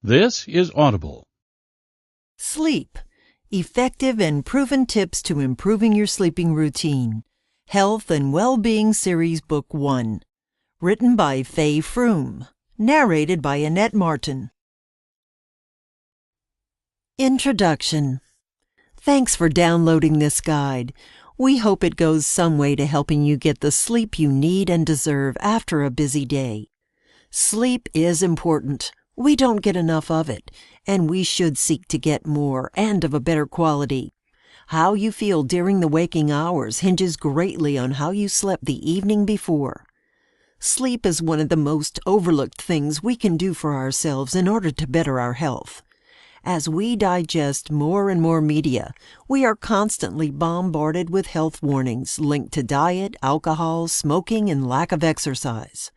This is Audible. Sleep. Effective and proven tips to improving your sleeping routine. Health and Well-Being Series Book 1. Written by Faye Froome. Narrated by Annette Martin. Introduction. Thanks for downloading this guide. We hope it goes some way to helping you get the sleep you need and deserve after a busy day. Sleep is important. We don't get enough of it, and we should seek to get more and of a better quality. How you feel during the waking hours hinges greatly on how you slept the evening before. Sleep is one of the most overlooked things we can do for ourselves in order to better our health. As we digest more and more media, we are constantly bombarded with health warnings linked to diet, alcohol, smoking, and lack of exercise.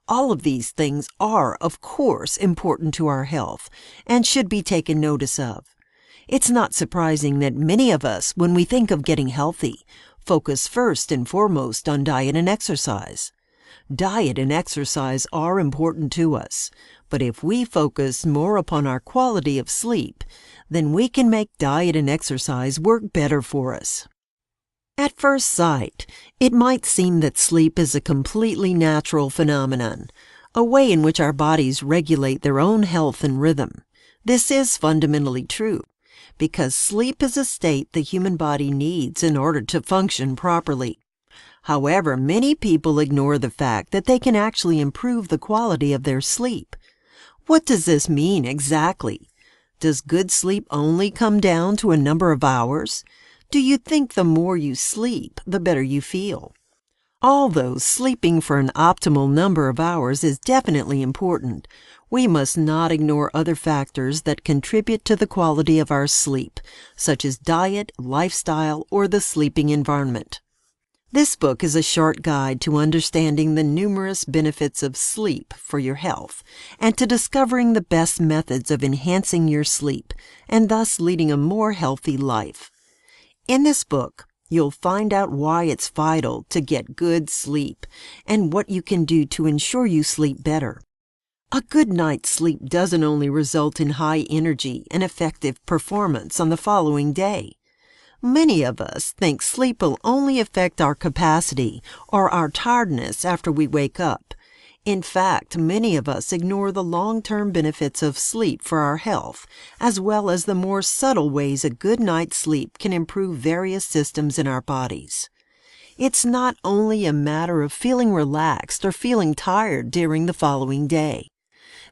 All of these things are, of course, important to our health and should be taken notice of. It's not surprising that many of us, when we think of getting healthy, focus first and foremost on diet and exercise. Diet and exercise are important to us, but if we focus more upon our quality of sleep, then we can make diet and exercise work better for us. At first sight, it might seem that sleep is a completely natural phenomenon, a way in which our bodies regulate their own health and rhythm. This is fundamentally true, because sleep is a state the human body needs in order to function properly. However, many people ignore the fact that they can actually improve the quality of their sleep. What does this mean exactly? Does good sleep only come down to a number of hours? Do you think the more you sleep, the better you feel? Although sleeping for an optimal number of hours is definitely important, we must not ignore other factors that contribute to the quality of our sleep, such as diet, lifestyle, or the sleeping environment. This book is a short guide to understanding the numerous benefits of sleep for your health and to discovering the best methods of enhancing your sleep and thus leading a more healthy life. In this book, you'll find out why it's vital to get good sleep and what you can do to ensure you sleep better. A good night's sleep doesn't only result in high energy and effective performance on the following day. Many of us think sleep will only affect our capacity or our tiredness after we wake up. In fact, many of us ignore the long-term benefits of sleep for our health, as well as the more subtle ways a good night's sleep can improve various systems in our bodies. It's not only a matter of feeling relaxed or feeling tired during the following day.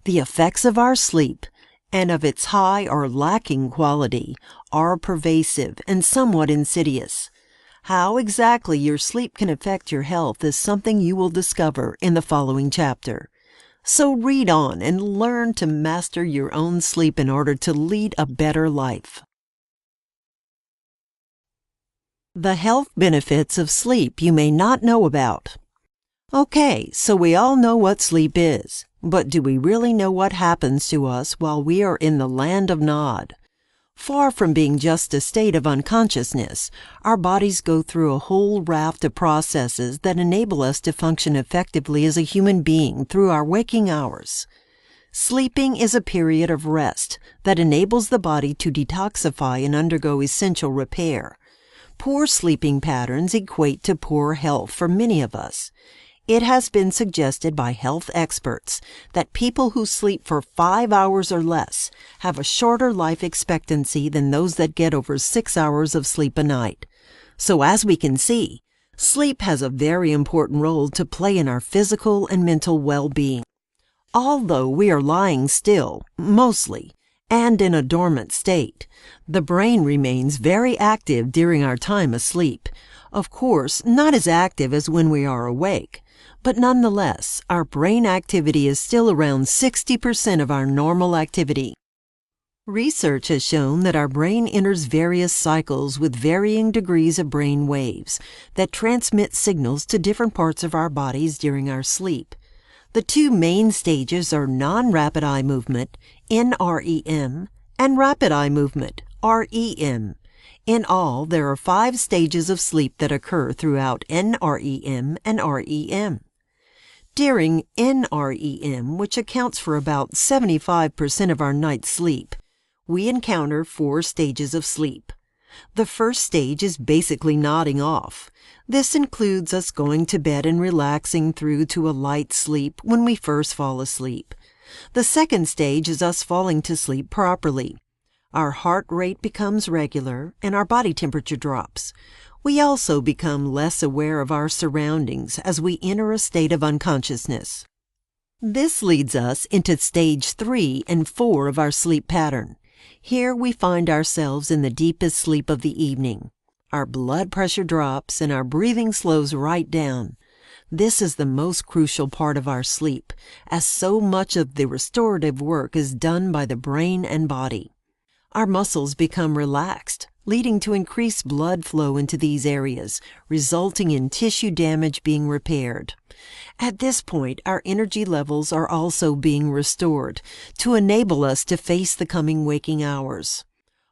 The effects of our sleep and of its high or lacking quality are pervasive and somewhat insidious. How exactly your sleep can affect your health is something you will discover in the following chapter. So read on and learn to master your own sleep in order to lead a better life. The health benefits of sleep you may not know about. Okay, so we all know what sleep is, but do we really know what happens to us while we are in the land of Nod? Far from being just a state of unconsciousness, our bodies go through a whole raft of processes that enable us to function effectively as a human being through our waking hours. Sleeping is a period of rest that enables the body to detoxify and undergo essential repair. Poor sleeping patterns equate to poor health for many of us. It has been suggested by health experts that people who sleep for 5 hours or less have a shorter life expectancy than those that get over 6 hours of sleep a night. So as we can see, sleep has a very important role to play in our physical and mental well-being. Although we are lying still, mostly, and in a dormant state, the brain remains very active during our time asleep. Of course, not as active as when we are awake. But nonetheless, our brain activity is still around 60% of our normal activity. Research has shown that our brain enters various cycles with varying degrees of brain waves that transmit signals to different parts of our bodies during our sleep. The two main stages are non-rapid eye movement, NREM, and rapid eye movement, REM. In all, there are 5 stages of sleep that occur throughout NREM and REM. During NREM, which accounts for about 75% of our night's sleep, we encounter 4 stages of sleep. The first stage is basically nodding off. This includes us going to bed and relaxing through to a light sleep when we first fall asleep. The second stage is us falling to sleep properly. Our heart rate becomes regular and our body temperature drops. We also become less aware of our surroundings as we enter a state of unconsciousness. This leads us into stage 3 and 4 of our sleep pattern. Here we find ourselves in the deepest sleep of the evening. Our blood pressure drops and our breathing slows right down. This is the most crucial part of our sleep, as so much of the restorative work is done by the brain and body. Our muscles become relaxed, leading to increased blood flow into these areas, resulting in tissue damage being repaired. At this point, our energy levels are also being restored to enable us to face the coming waking hours.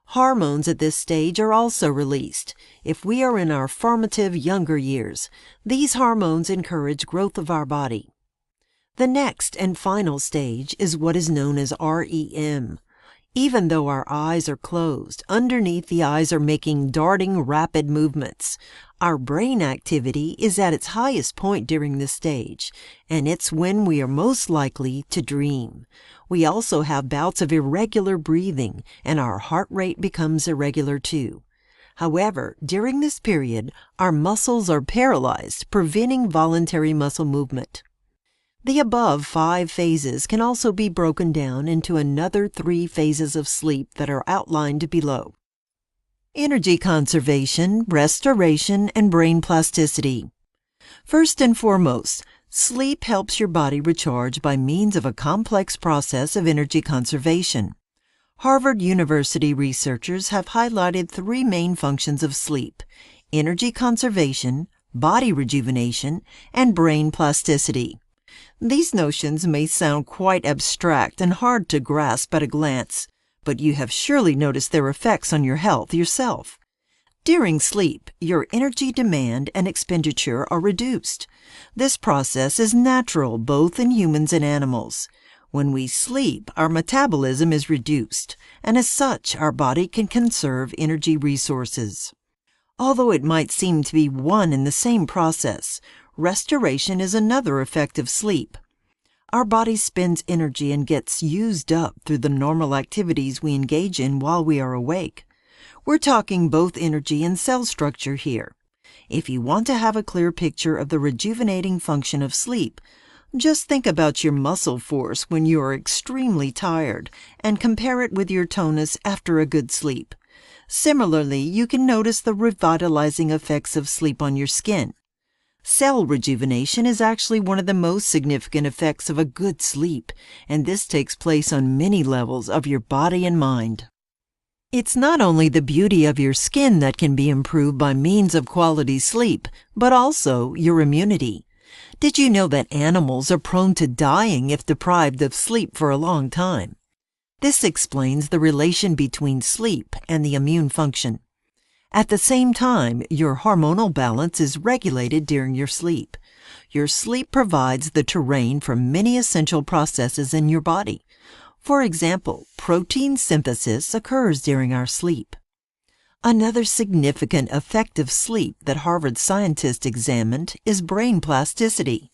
Hormones at this stage are also released. If we are in our formative younger years, these hormones encourage growth of our body. The next and final stage is what is known as REM. Even though our eyes are closed, underneath the eyes are making darting rapid movements. Our brain activity is at its highest point during this stage, and it's when we are most likely to dream. We also have bouts of irregular breathing, and our heart rate becomes irregular too. However, during this period, our muscles are paralyzed, preventing voluntary muscle movement. The above 5 phases can also be broken down into another 3 phases of sleep that are outlined below. Energy conservation, restoration, and brain plasticity. First and foremost, sleep helps your body recharge by means of a complex process of energy conservation. Harvard University researchers have highlighted 3 main functions of sleep: energy conservation, body rejuvenation, and brain plasticity. These notions may sound quite abstract and hard to grasp at a glance, but you have surely noticed their effects on your health yourself. During sleep, your energy demand and expenditure are reduced. This process is natural both in humans and animals. When we sleep, our metabolism is reduced, and as such, our body can conserve energy resources. Although it might seem to be one and the same process, restoration is another effect of sleep. Our body spends energy and gets used up through the normal activities we engage in while we are awake. We're talking both energy and cell structure here. If you want to have a clear picture of the rejuvenating function of sleep, just think about your muscle force when you are extremely tired and compare it with your tonus after a good sleep. Similarly, you can notice the revitalizing effects of sleep on your skin. Cell rejuvenation is actually one of the most significant effects of a good sleep, and this takes place on many levels of your body and mind. It's not only the beauty of your skin that can be improved by means of quality sleep, but also your immunity. Did you know that animals are prone to dying if deprived of sleep for a long time? This explains the relation between sleep and the immune function. At the same time, your hormonal balance is regulated during your sleep. Your sleep provides the terrain for many essential processes in your body. For example, protein synthesis occurs during our sleep. Another significant effect of sleep that Harvard scientists examined is brain plasticity.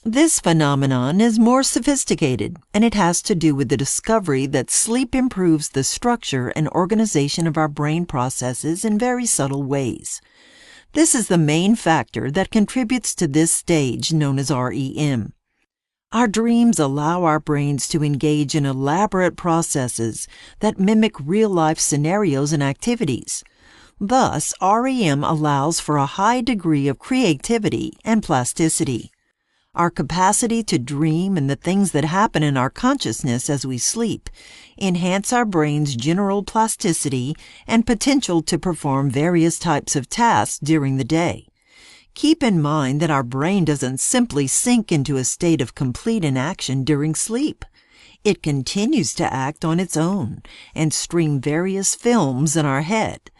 This phenomenon is more sophisticated, and it has to do with the discovery that sleep improves the structure and organization of our brain processes in very subtle ways. This is the main factor that contributes to this stage known as REM. Our dreams allow our brains to engage in elaborate processes that mimic real-life scenarios and activities. Thus, REM allows for a high degree of creativity and plasticity. Our capacity to dream and the things that happen in our consciousness as we sleep enhance our brain's general plasticity and potential to perform various types of tasks during the day. Keep in mind that our brain doesn't simply sink into a state of complete inaction during sleep. It continues to act on its own and stream various films in our head.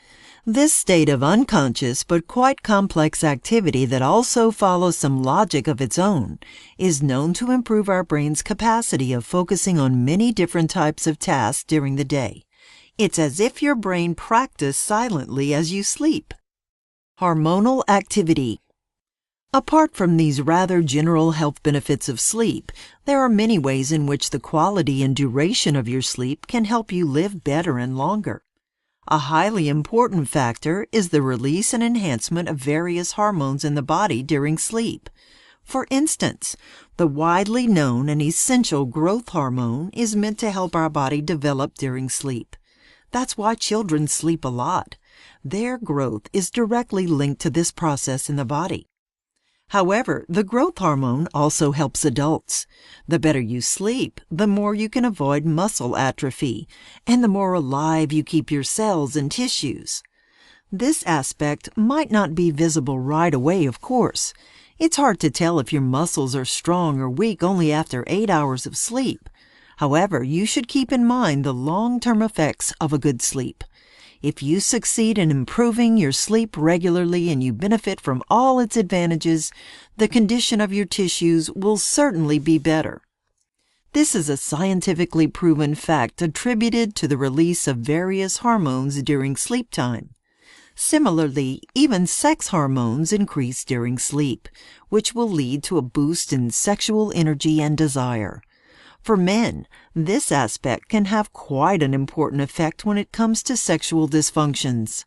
This state of unconscious but quite complex activity that also follows some logic of its own is known to improve our brain's capacity of focusing on many different types of tasks during the day. It's as if your brain practiced silently as you sleep. Hormonal activity. Apart from these rather general health benefits of sleep, there are many ways in which the quality and duration of your sleep can help you live better and longer. A highly important factor is the release and enhancement of various hormones in the body during sleep. For instance, the widely known and essential growth hormone is meant to help our body develop during sleep. That's why children sleep a lot. Their growth is directly linked to this process in the body. However, the growth hormone also helps adults. The better you sleep, the more you can avoid muscle atrophy, and the more alive you keep your cells and tissues. This aspect might not be visible right away, of course. It's hard to tell if your muscles are strong or weak only after 8 hours of sleep. However, you should keep in mind the long-term effects of a good sleep. If you succeed in improving your sleep regularly and you benefit from all its advantages, the condition of your tissues will certainly be better. This is a scientifically proven fact attributed to the release of various hormones during sleep time. Similarly, even sex hormones increase during sleep, which will lead to a boost in sexual energy and desire. For men, this aspect can have quite an important effect when it comes to sexual dysfunctions.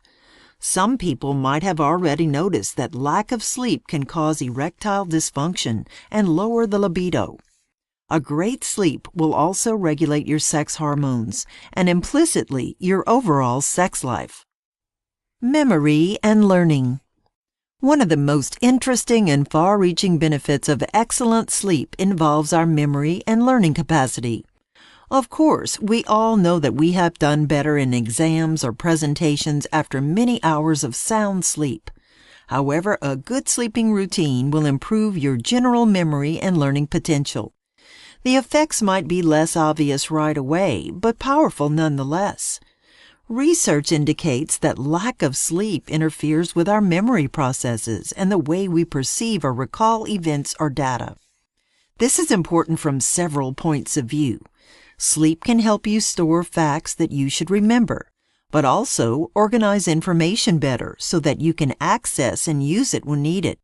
Some people might have already noticed that lack of sleep can cause erectile dysfunction and lower the libido. A great sleep will also regulate your sex hormones and implicitly your overall sex life. Memory and learning. One of the most interesting and far-reaching benefits of excellent sleep involves our memory and learning capacity. Of course, we all know that we have done better in exams or presentations after many hours of sound sleep. However, a good sleeping routine will improve your general memory and learning potential. The effects might be less obvious right away, but powerful nonetheless. Research indicates that lack of sleep interferes with our memory processes and the way we perceive or recall events or data. This is important from several points of view. Sleep can help you store facts that you should remember, but also organize information better so that you can access and use it when needed.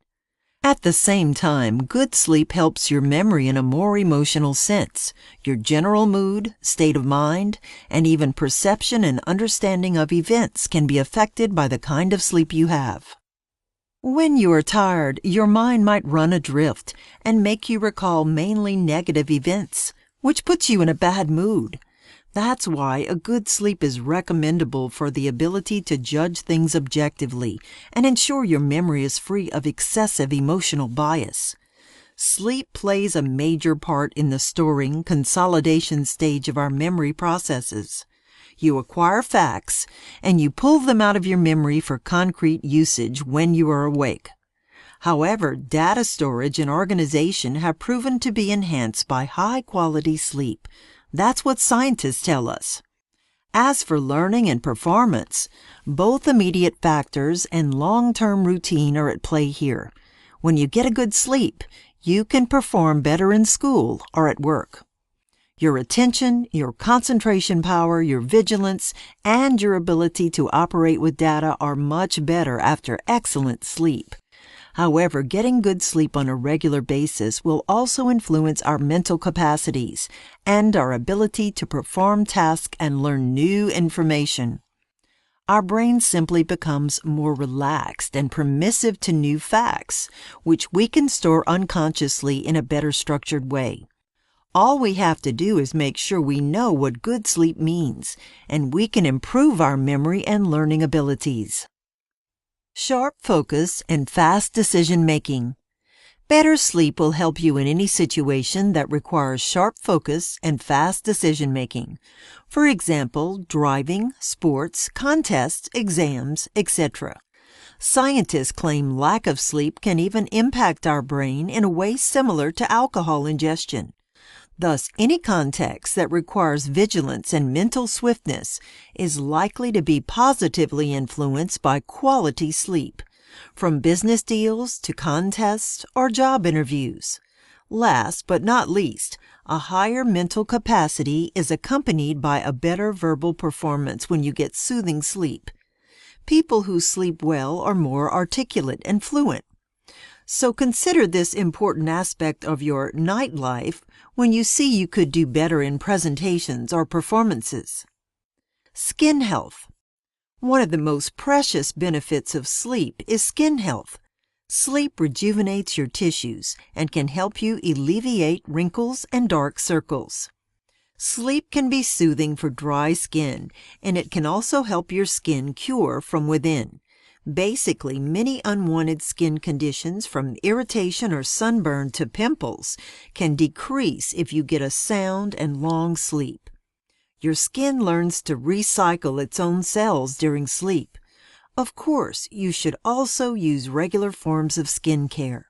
At the same time, good sleep helps your memory in a more emotional sense. Your general mood, state of mind, and even perception and understanding of events can be affected by the kind of sleep you have. When you are tired, your mind might run adrift and make you recall mainly negative events, which puts you in a bad mood. That's why a good sleep is recommendable for the ability to judge things objectively and ensure your memory is free of excessive emotional bias. Sleep plays a major part in the storing, consolidation stage of our memory processes. You acquire facts, and you pull them out of your memory for concrete usage when you are awake. However, data storage and organization have proven to be enhanced by high-quality sleep. That's what scientists tell us. As for learning and performance, both immediate factors and long-term routine are at play here. When you get a good sleep, you can perform better in school or at work. Your attention, your concentration power, your vigilance, and your ability to operate with data are much better after excellent sleep. However, getting good sleep on a regular basis will also influence our mental capacities and our ability to perform tasks and learn new information. Our brain simply becomes more relaxed and permissive to new facts, which we can store unconsciously in a better structured way. All we have to do is make sure we know what good sleep means, and we can improve our memory and learning abilities. Sharp focus and fast decision-making. Better sleep will help you in any situation that requires sharp focus and fast decision-making. For example, driving, sports, contests, exams, etc. Scientists claim lack of sleep can even impact our brain in a way similar to alcohol ingestion. Thus, any context that requires vigilance and mental swiftness is likely to be positively influenced by quality sleep, from business deals to contests or job interviews. Last but not least, a higher mental capacity is accompanied by a better verbal performance when you get soothing sleep. People who sleep well are more articulate and fluent. So consider this important aspect of your nightlife when you see you could do better in presentations or performances. Skin health. One of the most precious benefits of sleep is skin health. Sleep rejuvenates your tissues and can help you alleviate wrinkles and dark circles. Sleep can be soothing for dry skin, and it can also help your skin cure from within. Basically, many unwanted skin conditions from irritation or sunburn to pimples can decrease if you get a sound and long sleep. Your skin learns to recycle its own cells during sleep. Of course, you should also use regular forms of skin care.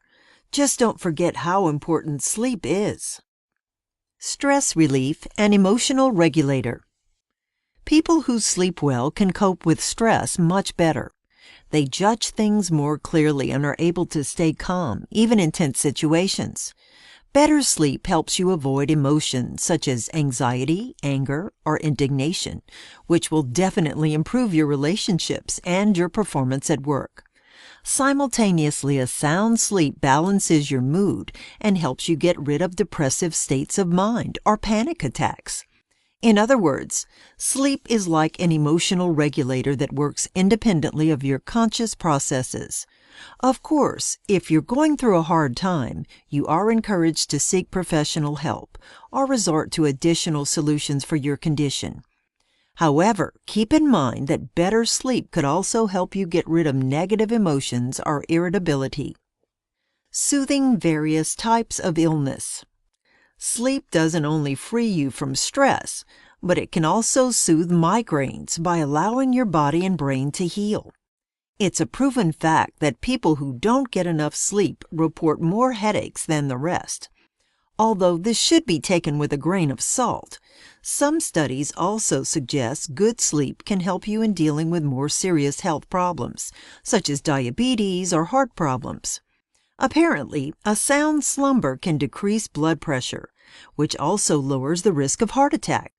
Just don't forget how important sleep is. Stress relief and emotional regulator. People who sleep well can cope with stress much better. They judge things more clearly and are able to stay calm, even in tense situations. Better sleep helps you avoid emotions such as anxiety, anger, or indignation, which will definitely improve your relationships and your performance at work. Simultaneously, a sound sleep balances your mood and helps you get rid of depressive states of mind or panic attacks. In other words, sleep is like an emotional regulator that works independently of your conscious processes. Of course, if you're going through a hard time, you are encouraged to seek professional help or resort to additional solutions for your condition. However, keep in mind that better sleep could also help you get rid of negative emotions or irritability. Soothing various types of illness. Sleep doesn't only free you from stress, but it can also soothe migraines by allowing your body and brain to heal. It's a proven fact that people who don't get enough sleep report more headaches than the rest. Although this should be taken with a grain of salt, some studies also suggest good sleep can help you in dealing with more serious health problems, such as diabetes or heart problems. Apparently, a sound slumber can decrease blood pressure, which also lowers the risk of heart attack.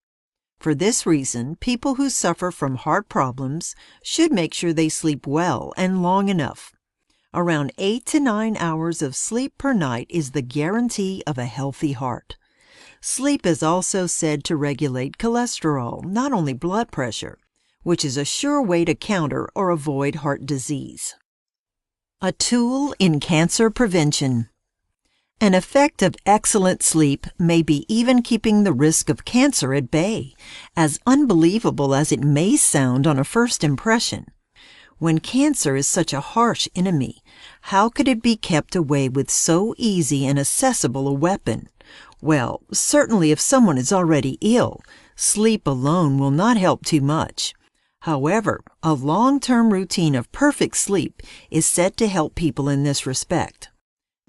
For this reason, people who suffer from heart problems should make sure they sleep well and long enough. Around 8 to 9 hours of sleep per night is the guarantee of a healthy heart. Sleep is also said to regulate cholesterol, not only blood pressure, which is a sure way to counter or avoid heart disease. A tool in cancer prevention. An effect of excellent sleep may be even keeping the risk of cancer at bay, as unbelievable as it may sound on a first impression. When cancer is such a harsh enemy, how could it be kept away with so easy and accessible a weapon? Well, certainly if someone is already ill, sleep alone will not help too much. However, a long-term routine of perfect sleep is said to help people in this respect.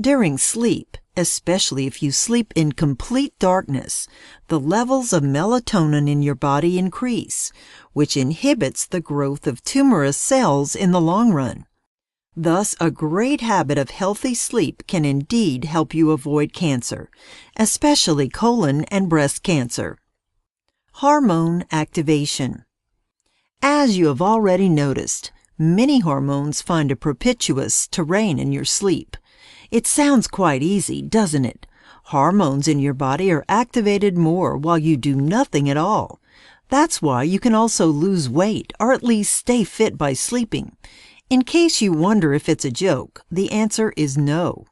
During sleep, especially if you sleep in complete darkness, the levels of melatonin in your body increase, which inhibits the growth of tumorous cells in the long run. Thus, a great habit of healthy sleep can indeed help you avoid cancer, especially colon and breast cancer. Hormone activation. As you have already noticed, many hormones find a propitious terrain in your sleep. It sounds quite easy, doesn't it? Hormones in your body are activated more while you do nothing at all. That's why you can also lose weight or at least stay fit by sleeping. In case you wonder if it's a joke, the answer is no.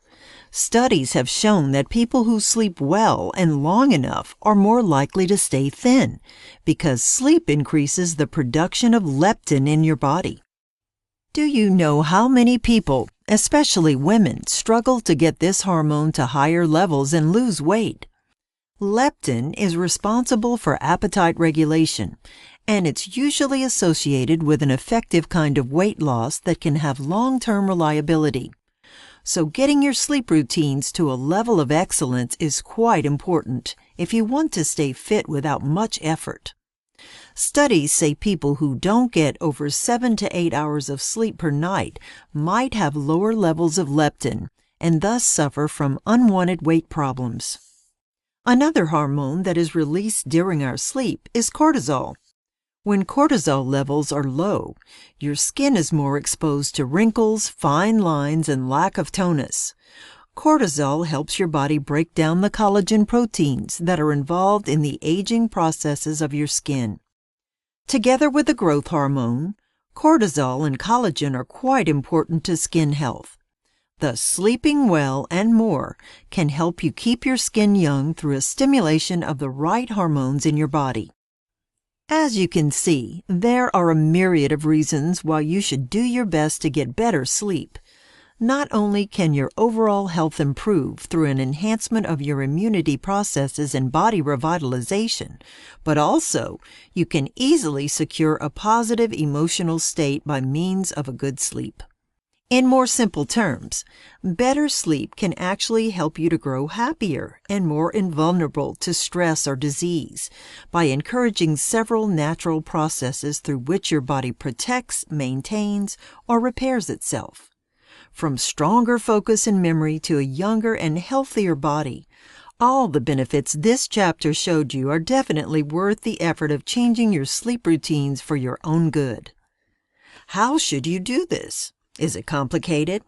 Studies have shown that people who sleep well and long enough are more likely to stay thin, because sleep increases the production of leptin in your body. Do you know how many people, especially women, struggle to get this hormone to higher levels and lose weight? Leptin is responsible for appetite regulation, and it's usually associated with an effective kind of weight loss that can have long-term reliability. So getting your sleep routines to a level of excellence is quite important, if you want to stay fit without much effort. Studies say people who don't get over 7 to 8 hours of sleep per night might have lower levels of leptin and thus suffer from unwanted weight problems. Another hormone that is released during our sleep is cortisol. When cortisol levels are low, your skin is more exposed to wrinkles, fine lines, and lack of tonus. Cortisol helps your body break down the collagen proteins that are involved in the aging processes of your skin. Together with the growth hormone, cortisol and collagen are quite important to skin health. Thus, sleeping well and more can help you keep your skin young through a stimulation of the right hormones in your body. As you can see, there are a myriad of reasons why you should do your best to get better sleep. Not only can your overall health improve through an enhancement of your immunity processes and body revitalization, but also you can easily secure a positive emotional state by means of a good sleep. In more simple terms, better sleep can actually help you to grow happier and more invulnerable to stress or disease by encouraging several natural processes through which your body protects, maintains, or repairs itself. From stronger focus and memory to a younger and healthier body, all the benefits this chapter showed you are definitely worth the effort of changing your sleep routines for your own good. How should you do this? Is it complicated?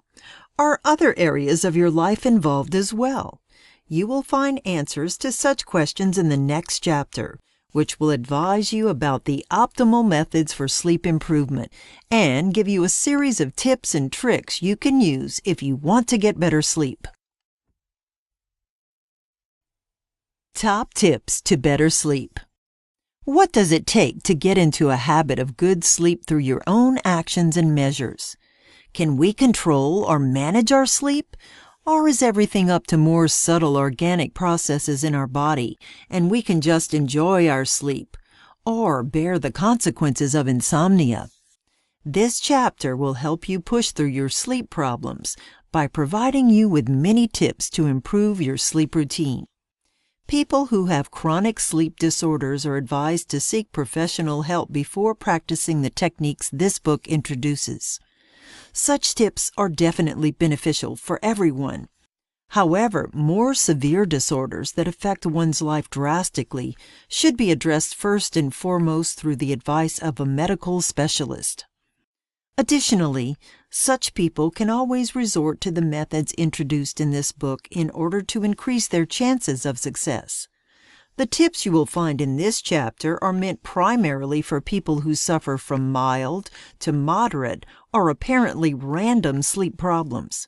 Are other areas of your life involved as well? You will find answers to such questions in the next chapter, which will advise you about the optimal methods for sleep improvement and give you a series of tips and tricks you can use if you want to get better sleep. Top tips to better sleep. What does it take to get into a habit of good sleep through your own actions and measures? Can we control or manage our sleep? Or is everything up to more subtle organic processes in our body, and we can just enjoy our sleep, or bear the consequences of insomnia? This chapter will help you push through your sleep problems by providing you with many tips to improve your sleep routine. People who have chronic sleep disorders are advised to seek professional help before practicing the techniques this book introduces. Such tips are definitely beneficial for everyone. However, more severe disorders that affect one's life drastically should be addressed first and foremost through the advice of a medical specialist. Additionally, such people can always resort to the methods introduced in this book in order to increase their chances of success. The tips you will find in this chapter are meant primarily for people who suffer from mild to moderate or apparently random sleep problems.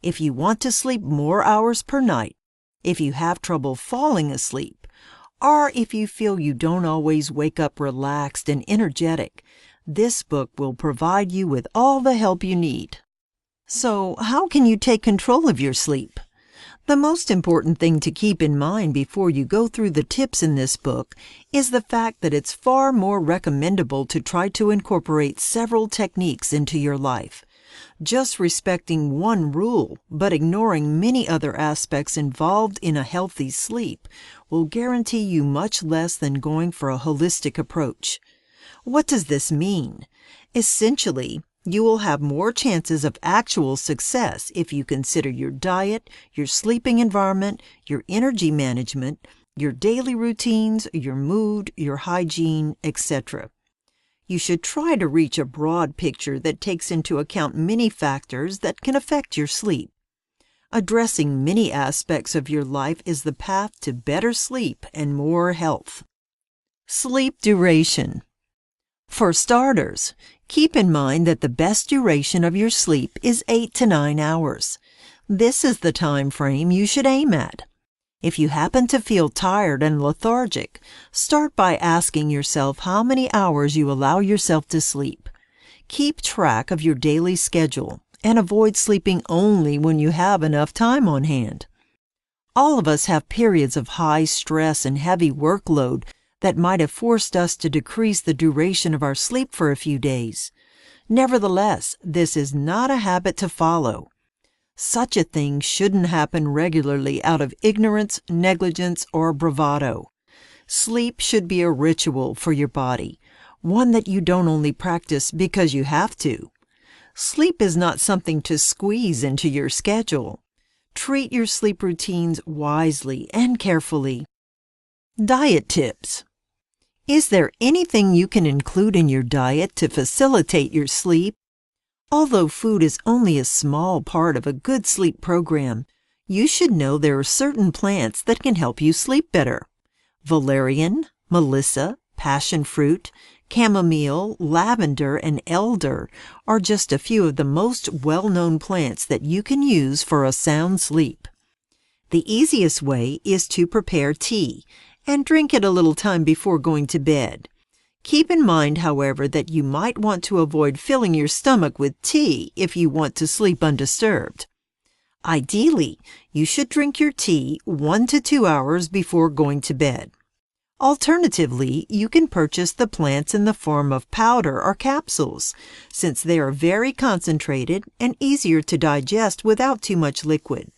If you want to sleep more hours per night, if you have trouble falling asleep, or if you feel you don't always wake up relaxed and energetic, this book will provide you with all the help you need. So, how can you take control of your sleep? The most important thing to keep in mind before you go through the tips in this book is the fact that it's far more recommendable to try to incorporate several techniques into your life. Just respecting one rule, but ignoring many other aspects involved in a healthy sleep, will guarantee you much less than going for a holistic approach. What does this mean? Essentially, you will have more chances of actual success if you consider your diet, your sleeping environment, your energy management, your daily routines, your mood, your hygiene, etc. You should try to reach a broad picture that takes into account many factors that can affect your sleep. Addressing many aspects of your life is the path to better sleep and more health. Sleep duration. For starters, keep in mind that the best duration of your sleep is 8 to 9 hours. This is the time frame you should aim at. If you happen to feel tired and lethargic, start by asking yourself how many hours you allow yourself to sleep. Keep track of your daily schedule and avoid sleeping only when you have enough time on hand. All of us have periods of high stress and heavy workload that might have forced us to decrease the duration of our sleep for a few days. Nevertheless, this is not a habit to follow. Such a thing shouldn't happen regularly out of ignorance, negligence, or bravado. Sleep should be a ritual for your body, one that you don't only practice because you have to. Sleep is not something to squeeze into your schedule. Treat your sleep routines wisely and carefully. Diet tips. Is there anything you can include in your diet to facilitate your sleep? Although food is only a small part of a good sleep program, you should know there are certain plants that can help you sleep better. Valerian, melissa, passion fruit, chamomile, lavender, and elder are just a few of the most well-known plants that you can use for a sound sleep. The easiest way is to prepare tea and drink it a little time before going to bed. Keep in mind, however, that you might want to avoid filling your stomach with tea if you want to sleep undisturbed. Ideally, you should drink your tea 1 to 2 hours before going to bed. Alternatively, you can purchase the plants in the form of powder or capsules, since they are very concentrated and easier to digest without too much liquid.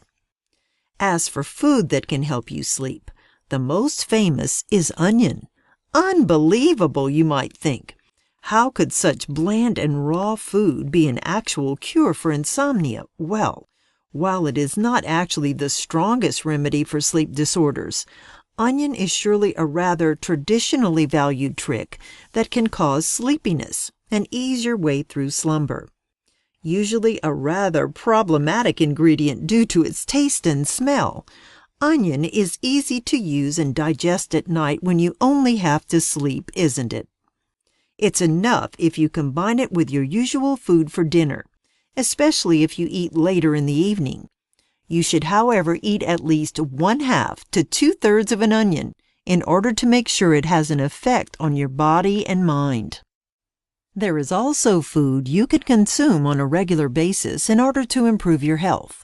As for food that can help you sleep, the most famous is onion. Unbelievable, you might think. How could such bland and raw food be an actual cure for insomnia? Well, while it is not actually the strongest remedy for sleep disorders, onion is surely a rather traditionally valued trick that can cause sleepiness and ease your way through slumber. Usually a rather problematic ingredient due to its taste and smell, onion is easy to use and digest at night when you only have to sleep, isn't it? It's enough if you combine it with your usual food for dinner, especially if you eat later in the evening. You should, however, eat at least 1/2 to 2/3 of an onion in order to make sure it has an effect on your body and mind. There is also food you could consume on a regular basis in order to improve your health.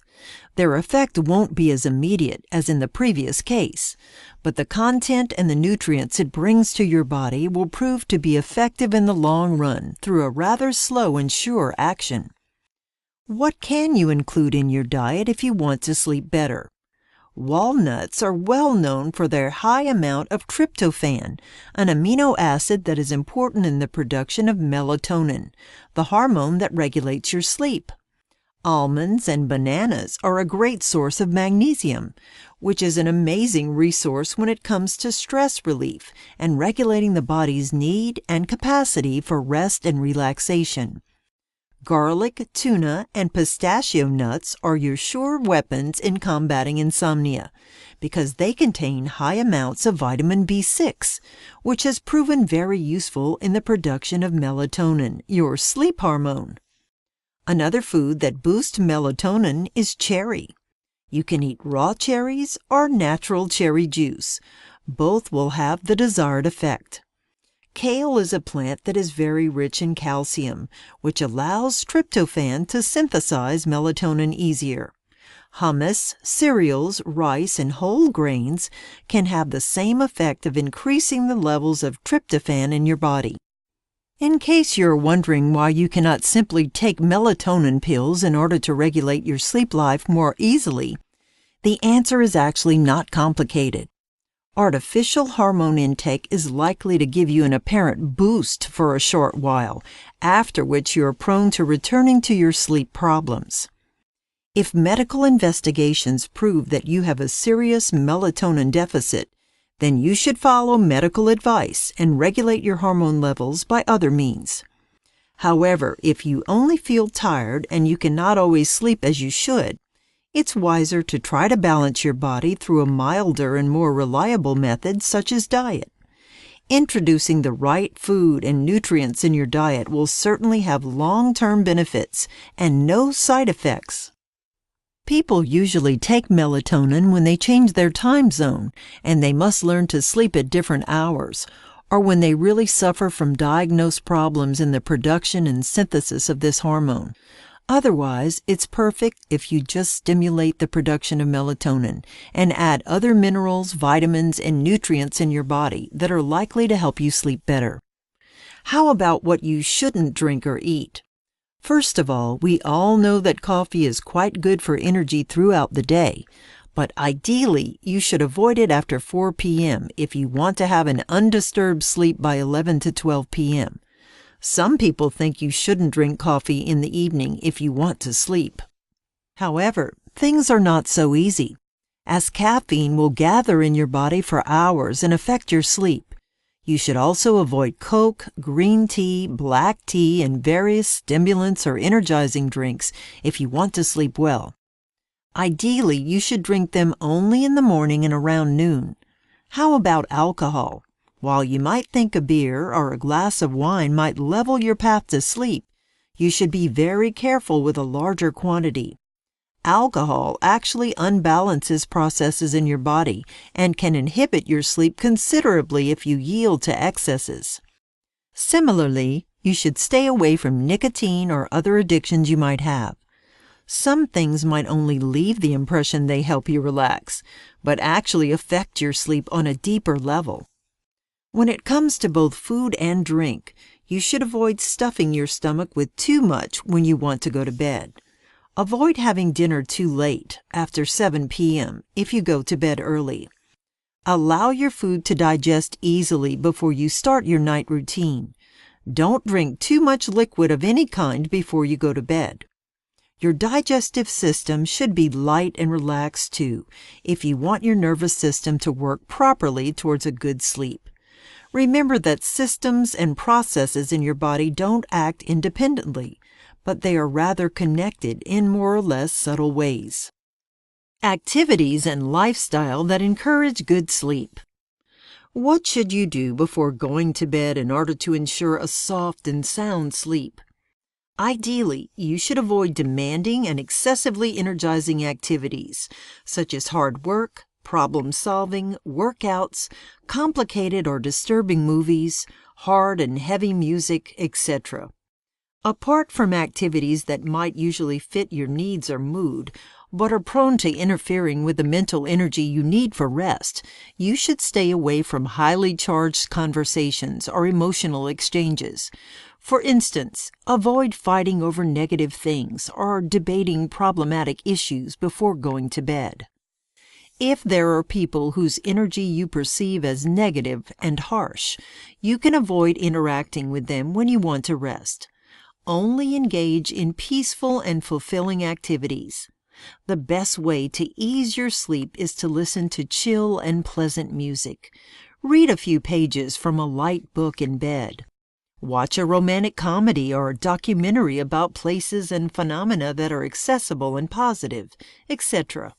Their effect won't be as immediate as in the previous case, but the content and the nutrients it brings to your body will prove to be effective in the long run through a rather slow and sure action. What can you include in your diet if you want to sleep better? Walnuts are well known for their high amount of tryptophan, an amino acid that is important in the production of melatonin, the hormone that regulates your sleep. Almonds and bananas are a great source of magnesium, which is an amazing resource when it comes to stress relief and regulating the body's need and capacity for rest and relaxation. Garlic, tuna, and pistachio nuts are your sure weapons in combating insomnia because they contain high amounts of vitamin B6, which has proven very useful in the production of melatonin, your sleep hormone. Another food that boosts melatonin is cherry. You can eat raw cherries or natural cherry juice. Both will have the desired effect. Kale is a plant that is very rich in calcium, which allows tryptophan to synthesize melatonin easier. Hummus, cereals, rice, and whole grains can have the same effect of increasing the levels of tryptophan in your body. In case you're wondering why you cannot simply take melatonin pills in order to regulate your sleep life more easily, the answer is actually not complicated. Artificial hormone intake is likely to give you an apparent boost for a short while, after which you are prone to returning to your sleep problems. If medical investigations prove that you have a serious melatonin deficit, then you should follow medical advice and regulate your hormone levels by other means. However, if you only feel tired and you cannot always sleep as you should, it's wiser to try to balance your body through a milder and more reliable method such as diet. Introducing the right food and nutrients in your diet will certainly have long-term benefits and no side effects. People usually take melatonin when they change their time zone and they must learn to sleep at different hours, or when they really suffer from diagnosed problems in the production and synthesis of this hormone. Otherwise, it's perfect if you just stimulate the production of melatonin and add other minerals, vitamins, and nutrients in your body that are likely to help you sleep better. How about what you shouldn't drink or eat? First of all, we all know that coffee is quite good for energy throughout the day, but ideally you should avoid it after 4 p.m. if you want to have an undisturbed sleep by 11 to 12 p.m. Some people think you shouldn't drink coffee in the evening if you want to sleep. However, things are not so easy, as caffeine will gather in your body for hours and affect your sleep. You should also avoid Coke, green tea, black tea, and various stimulants or energizing drinks if you want to sleep well. Ideally, you should drink them only in the morning and around noon. How about alcohol? While you might think a beer or a glass of wine might level your path to sleep, you should be very careful with a larger quantity. Alcohol actually unbalances processes in your body and can inhibit your sleep considerably if you yield to excesses. Similarly, you should stay away from nicotine or other addictions you might have. Some things might only leave the impression they help you relax, but actually affect your sleep on a deeper level. When it comes to both food and drink, you should avoid stuffing your stomach with too much when you want to go to bed. Avoid having dinner too late, after 7 p.m., if you go to bed early. Allow your food to digest easily before you start your night routine. Don't drink too much liquid of any kind before you go to bed. Your digestive system should be light and relaxed too, if you want your nervous system to work properly towards a good sleep. Remember that systems and processes in your body don't act independently, but they are rather connected in more or less subtle ways. Activities and lifestyle that encourage good sleep. What should you do before going to bed in order to ensure a soft and sound sleep? Ideally, you should avoid demanding and excessively energizing activities, such as hard work, problem-solving, workouts, complicated or disturbing movies, hard and heavy music, etc. Apart from activities that might usually fit your needs or mood, but are prone to interfering with the mental energy you need for rest, you should stay away from highly charged conversations or emotional exchanges. For instance, avoid fighting over negative things or debating problematic issues before going to bed. If there are people whose energy you perceive as negative and harsh, you can avoid interacting with them when you want to rest. Only engage in peaceful and fulfilling activities. The best way to ease your sleep is to listen to chill and pleasant music. Read a few pages from a light book in bed. Watch a romantic comedy or a documentary about places and phenomena that are accessible and positive, etc.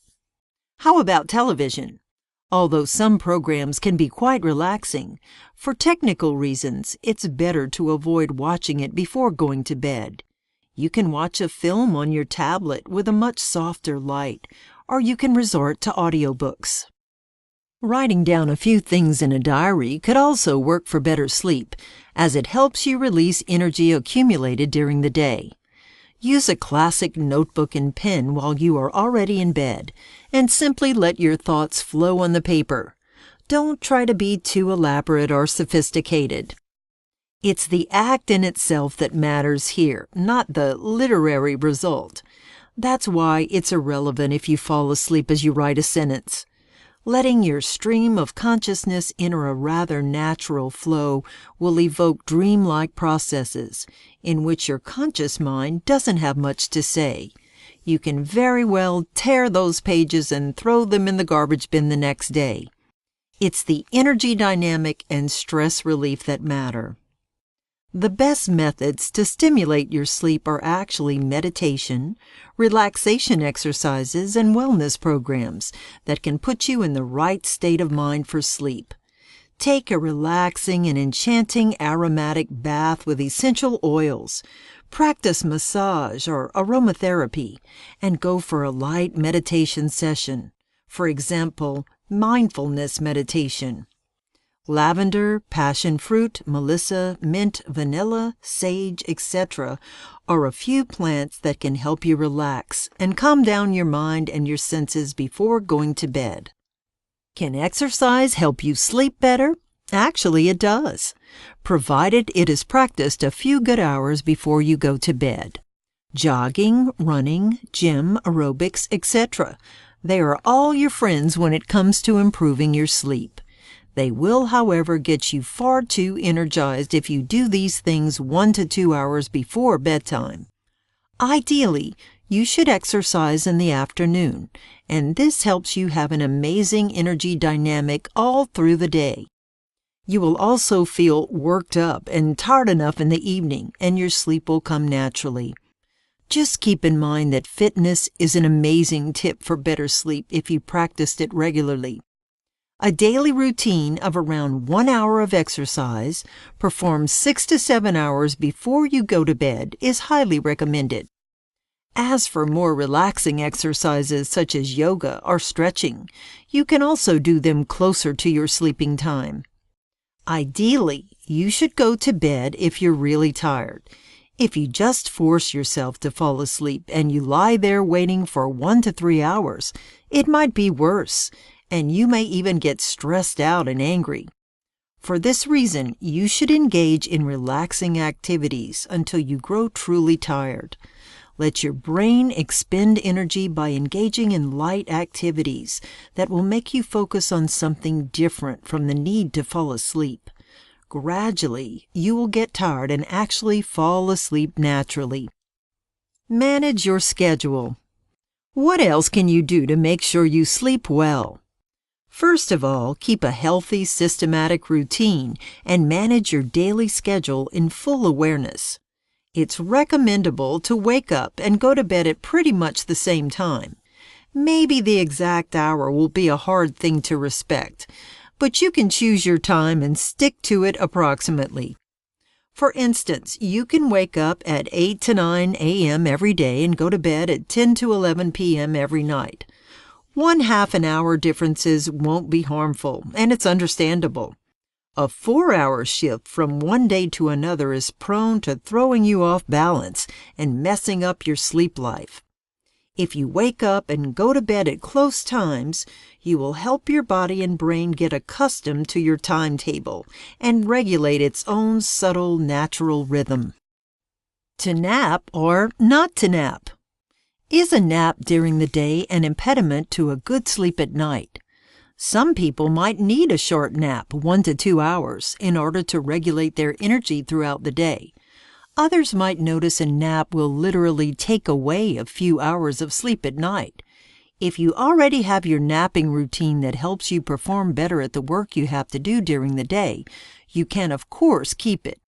How about television? Although some programs can be quite relaxing, for technical reasons, it's better to avoid watching it before going to bed. You can watch a film on your tablet with a much softer light, or you can resort to audiobooks. Writing down a few things in a diary could also work for better sleep, as it helps you release energy accumulated during the day. Use a classic notebook and pen while you are already in bed, and simply let your thoughts flow on the paper. Don't try to be too elaborate or sophisticated. It's the act in itself that matters here, not the literary result. That's why it's irrelevant if you fall asleep as you write a sentence. Letting your stream of consciousness enter a rather natural flow will evoke dreamlike processes, in which your conscious mind doesn't have much to say. You can very well tear those pages and throw them in the garbage bin the next day. It's the energy dynamic and stress relief that matter. The best methods to stimulate your sleep are actually meditation, relaxation exercises, and wellness programs that can put you in the right state of mind for sleep. Take a relaxing and enchanting aromatic bath with essential oils. Practice massage or aromatherapy, and go for a light meditation session. For example, mindfulness meditation. Lavender, passion fruit, melissa, mint, vanilla, sage, etc. are a few plants that can help you relax and calm down your mind and your senses before going to bed. Can exercise help you sleep better? Actually, it does, provided it is practiced a few good hours before you go to bed. Jogging, running, gym, aerobics, etc. They are all your friends when it comes to improving your sleep. They will, however, get you far too energized if you do these things 1 to 2 hours before bedtime. Ideally, you should exercise in the afternoon, and this helps you have an amazing energy dynamic all through the day. You will also feel worked up and tired enough in the evening, and your sleep will come naturally. Just keep in mind that fitness is an amazing tip for better sleep if you practiced it regularly. A daily routine of around 1 hour of exercise, performed 6 to 7 hours before you go to bed, is highly recommended. As for more relaxing exercises such as yoga or stretching, you can also do them closer to your sleeping time. Ideally, you should go to bed if you're really tired. If you just force yourself to fall asleep and you lie there waiting for 1 to 3 hours, it might be worse, and you may even get stressed out and angry. For this reason, you should engage in relaxing activities until you grow truly tired. Let your brain expend energy by engaging in light activities that will make you focus on something different from the need to fall asleep. Gradually, you will get tired and actually fall asleep naturally. Manage your schedule. What else can you do to make sure you sleep well? First of all, keep a healthy, systematic routine and manage your daily schedule in full awareness. It's recommendable to wake up and go to bed at pretty much the same time. Maybe the exact hour will be a hard thing to respect, but you can choose your time and stick to it approximately. For instance, you can wake up at 8 to 9 a.m. every day and go to bed at 10 to 11 p.m. every night. 1/2 an hour differences won't be harmful, and it's understandable. A 4-hour shift from one day to another is prone to throwing you off balance and messing up your sleep life. If you wake up and go to bed at close times, you will help your body and brain get accustomed to your timetable and regulate its own subtle natural rhythm. To nap or not to nap. Is a nap during the day an impediment to a good sleep at night? Some people might need a short nap, 1 to 2 hours, in order to regulate their energy throughout the day. Others might notice a nap will literally take away a few hours of sleep at night. If you already have your napping routine that helps you perform better at the work you have to do during the day, you can of course keep it.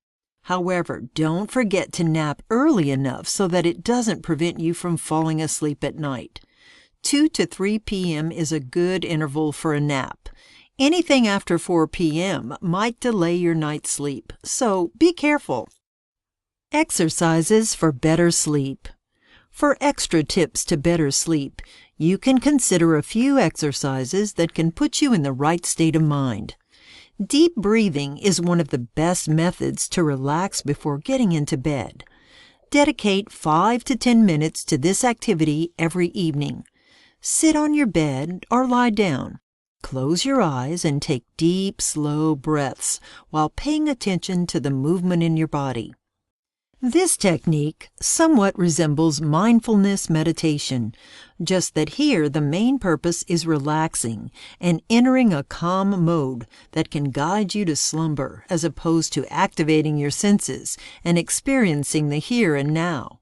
However, don't forget to nap early enough so that it doesn't prevent you from falling asleep at night. 2 to 3 p.m. is a good interval for a nap. Anything after 4 p.m. might delay your night's sleep, so be careful. Exercises for better sleep. For extra tips to better sleep, you can consider a few exercises that can put you in the right state of mind. Deep breathing is one of the best methods to relax before getting into bed. Dedicate 5 to 10 minutes to this activity every evening. Sit on your bed or lie down. Close your eyes and take deep, slow breaths while paying attention to the movement in your body. This technique somewhat resembles mindfulness meditation, just that here the main purpose is relaxing and entering a calm mode that can guide you to slumber as opposed to activating your senses and experiencing the here and now.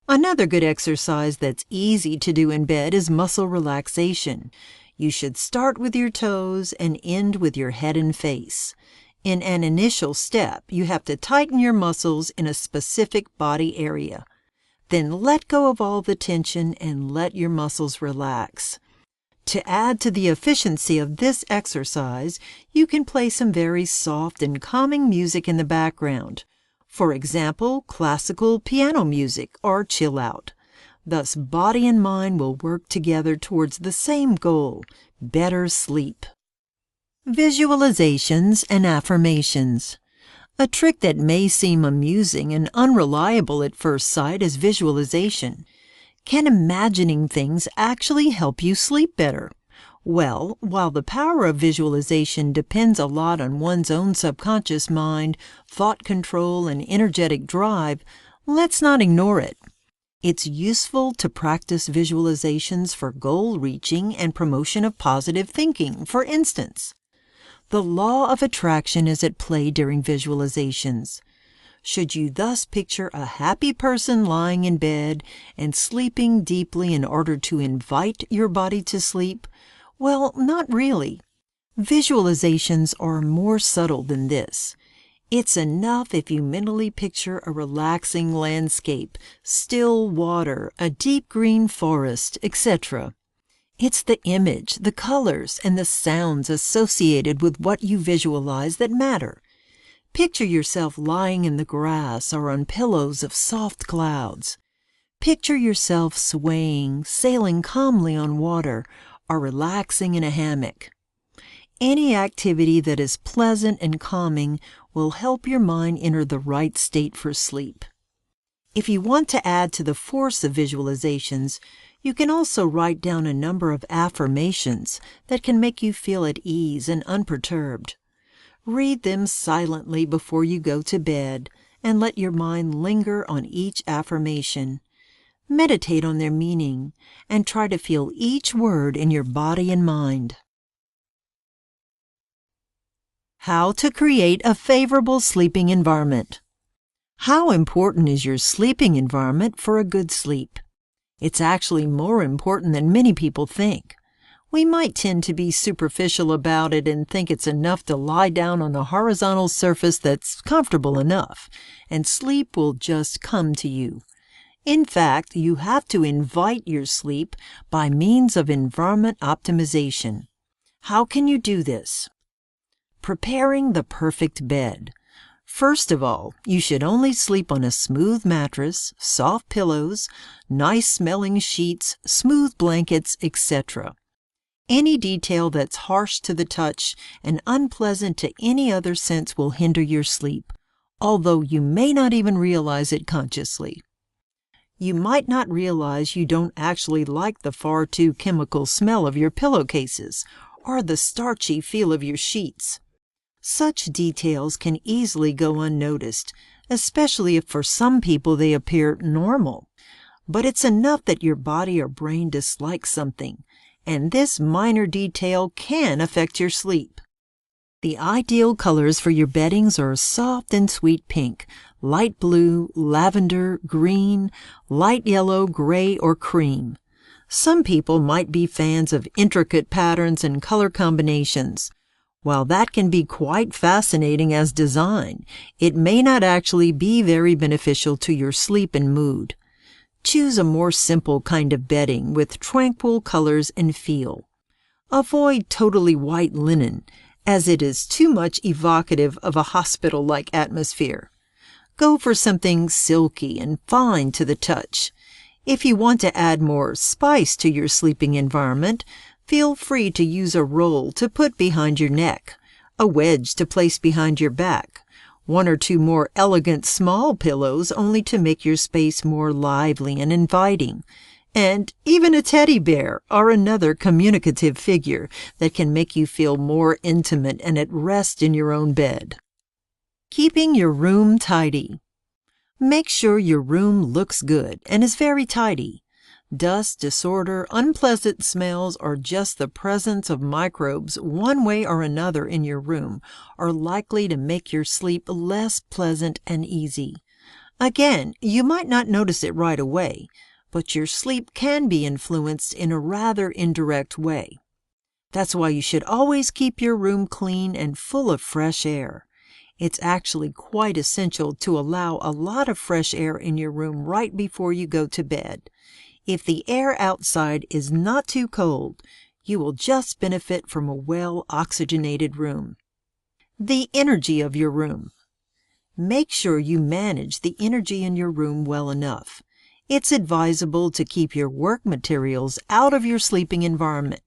Another good exercise that's easy to do in bed is muscle relaxation. You should start with your toes and end with your head and face. In an initial step, you have to tighten your muscles in a specific body area. Then let go of all the tension and let your muscles relax. To add to the efficiency of this exercise, you can play some very soft and calming music in the background. For example, classical piano music or chill out. Thus, body and mind will work together towards the same goal, better sleep. Visualizations and affirmations. A trick that may seem amusing and unreliable at first sight is visualization. Can imagining things actually help you sleep better? Well, while the power of visualization depends a lot on one's own subconscious mind, thought control, and energetic drive, let's not ignore it. It's useful to practice visualizations for goal reaching and promotion of positive thinking. For instance, the law of attraction is at play during visualizations. Should you thus picture a happy person lying in bed and sleeping deeply in order to invite your body to sleep? Well, not really. Visualizations are more subtle than this. It's enough if you mentally picture a relaxing landscape, still water, a deep green forest, etc. It's the image, the colors, and the sounds associated with what you visualize that matter. Picture yourself lying in the grass or on pillows of soft clouds. Picture yourself swaying, sailing calmly on water, or relaxing in a hammock. Any activity that is pleasant and calming will help your mind enter the right state for sleep. If you want to add to the force of visualizations, you can also write down a number of affirmations that can make you feel at ease and unperturbed. Read them silently before you go to bed and let your mind linger on each affirmation. Meditate on their meaning and try to feel each word in your body and mind. How to create a favorable sleeping environment. How important is your sleeping environment for a good sleep? It's actually more important than many people think. We might tend to be superficial about it and think it's enough to lie down on a horizontal surface that's comfortable enough, and sleep will just come to you. In fact, you have to invite your sleep by means of environment optimization. How can you do this? Preparing the perfect bed. First of all, you should only sleep on a smooth mattress, soft pillows, nice-smelling sheets, smooth blankets, etc. Any detail that's harsh to the touch and unpleasant to any other sense will hinder your sleep, although you may not even realize it consciously. You might not realize you don't actually like the far too chemical smell of your pillowcases or the starchy feel of your sheets. Such details can easily go unnoticed, especially if for some people they appear normal. But it's enough that your body or brain dislikes something, and this minor detail can affect your sleep. The ideal colors for your beddings are soft and sweet pink, light blue, lavender, green, light yellow, gray, or cream. Some people might be fans of intricate patterns and color combinations. While that can be quite fascinating as design, it may not actually be very beneficial to your sleep and mood. Choose a more simple kind of bedding with tranquil colors and feel. Avoid totally white linen, as it is too much evocative of a hospital-like atmosphere. Go for something silky and fine to the touch. If you want to add more spice to your sleeping environment, feel free to use a roll to put behind your neck, a wedge to place behind your back, one or two more elegant small pillows only to make your space more lively and inviting, and even a teddy bear or another communicative figure that can make you feel more intimate and at rest in your own bed. Keeping your room tidy. Make sure your room looks good and is very tidy. Dust, disorder, unpleasant smells, or just the presence of microbes one way or another in your room are likely to make your sleep less pleasant and easy. Again, you might not notice it right away, but your sleep can be influenced in a rather indirect way. That's why you should always keep your room clean and full of fresh air. It's actually quite essential to allow a lot of fresh air in your room right before you go to bed. If the air outside is not too cold, you will just benefit from a well-oxygenated room. The energy of your room. Make sure you manage the energy in your room well enough. It's advisable to keep your work materials out of your sleeping environment.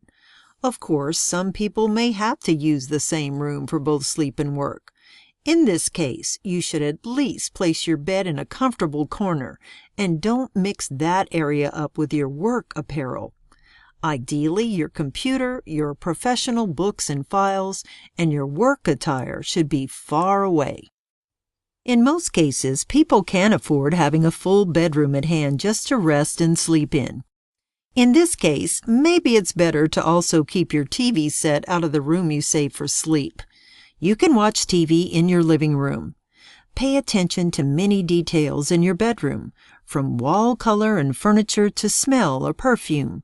Of course, some people may have to use the same room for both sleep and work. In this case, you should at least place your bed in a comfortable corner and don't mix that area up with your work apparel. Ideally, your computer, your professional books and files, and your work attire should be far away. In most cases, people can afford having a full bedroom at hand just to rest and sleep in. In this case, maybe it's better to also keep your TV set out of the room you save for sleep. You can watch TV in your living room. Pay attention to many details in your bedroom, from wall color and furniture to smell or perfume.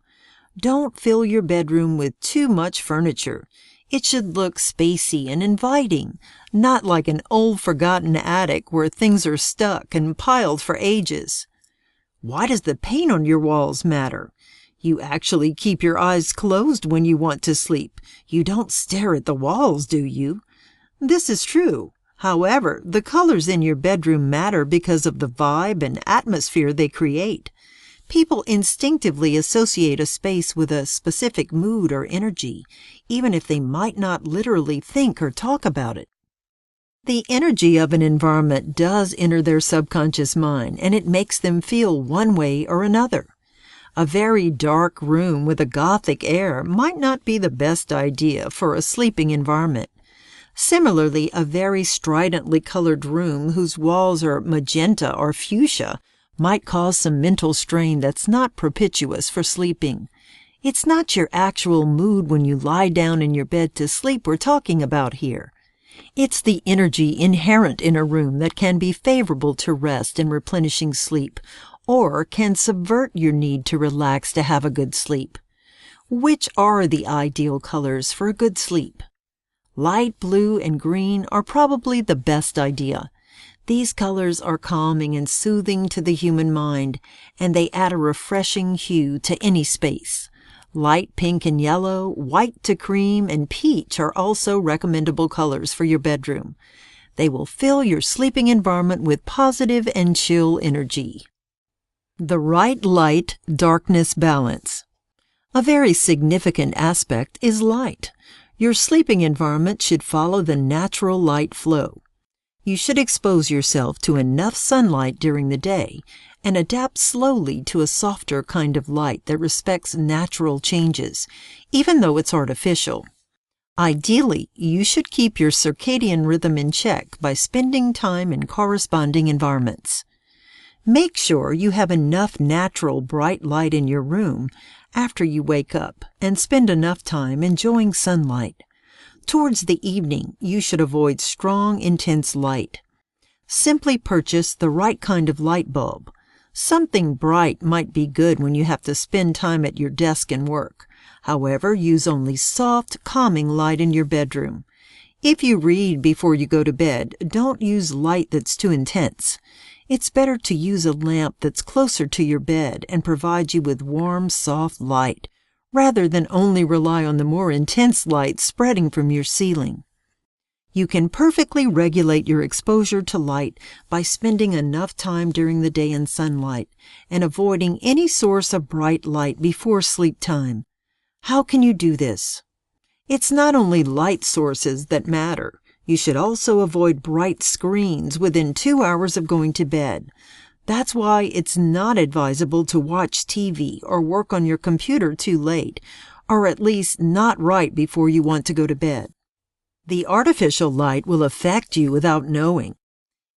Don't fill your bedroom with too much furniture. It should look spacey and inviting, not like an old forgotten attic where things are stuck and piled for ages. Why does the paint on your walls matter? You actually keep your eyes closed when you want to sleep. You don't stare at the walls, do you? This is true. However, the colors in your bedroom matter because of the vibe and atmosphere they create. People instinctively associate a space with a specific mood or energy, even if they might not literally think or talk about it. The energy of an environment does enter their subconscious mind, and it makes them feel one way or another. A very dark room with a gothic air might not be the best idea for a sleeping environment. Similarly, a very stridently colored room whose walls are magenta or fuchsia might cause some mental strain that's not propitious for sleeping. It's not your actual mood when you lie down in your bed to sleep we're talking about here. It's the energy inherent in a room that can be favorable to rest and replenishing sleep, or can subvert your need to relax to have a good sleep. Which are the ideal colors for a good sleep? Light blue and green are probably the best idea. These colors are calming and soothing to the human mind, and they add a refreshing hue to any space. Light pink and yellow, white to cream, and peach are also recommendable colors for your bedroom. They will fill your sleeping environment with positive and chill energy. The right light-darkness balance. A very significant aspect is light. Your sleeping environment should follow the natural light flow. You should expose yourself to enough sunlight during the day and adapt slowly to a softer kind of light that respects natural changes, even though it's artificial. Ideally, you should keep your circadian rhythm in check by spending time in corresponding environments. Make sure you have enough natural bright light in your room after you wake up and spend enough time enjoying sunlight. Towards the evening, you should avoid strong, intense light. Simply purchase the right kind of light bulb. Something bright might be good when you have to spend time at your desk and work. However, use only soft, calming light in your bedroom. If you read before you go to bed, don't use light that's too intense. It's better to use a lamp that's closer to your bed and provides you with warm, soft light, rather than only rely on the more intense light spreading from your ceiling. You can perfectly regulate your exposure to light by spending enough time during the day in sunlight and avoiding any source of bright light before sleep time. How can you do this? It's not only light sources that matter. You should also avoid bright screens within 2 hours of going to bed. That's why it's not advisable to watch TV or work on your computer too late, or at least not right before you want to go to bed. The artificial light will affect you without knowing.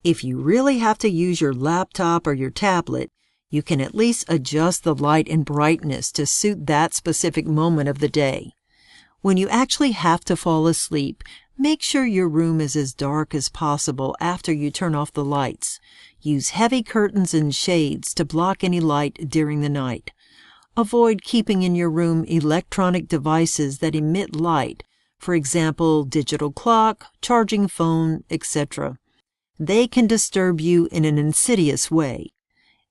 If you really have to use your laptop or your tablet, you can at least adjust the light and brightness to suit that specific moment of the day. When you actually have to fall asleep, make sure your room is as dark as possible after you turn off the lights. Use heavy curtains and shades to block any light during the night. Avoid keeping in your room electronic devices that emit light, for example, digital clock, charging phone, etc. They can disturb you in an insidious way.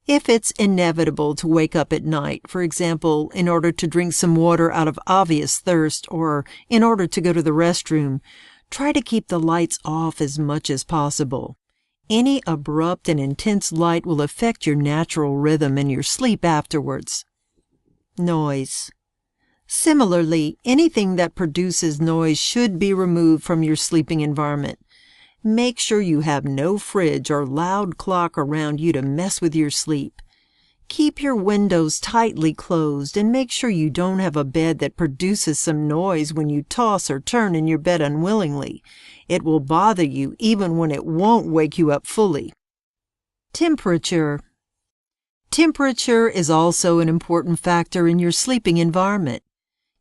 If it's inevitable to wake up at night, for example, in order to drink some water out of obvious thirst or in order to go to the restroom, try to keep the lights off as much as possible. Any abrupt and intense light will affect your natural rhythm and your sleep afterwards. Noise. Similarly, anything that produces noise should be removed from your sleeping environment. Make sure you have no fridge or loud clock around you to mess with your sleep. Keep your windows tightly closed and make sure you don't have a bed that produces some noise when you toss or turn in your bed unwillingly. It will bother you even when it won't wake you up fully. Temperature. Temperature is also an important factor in your sleeping environment.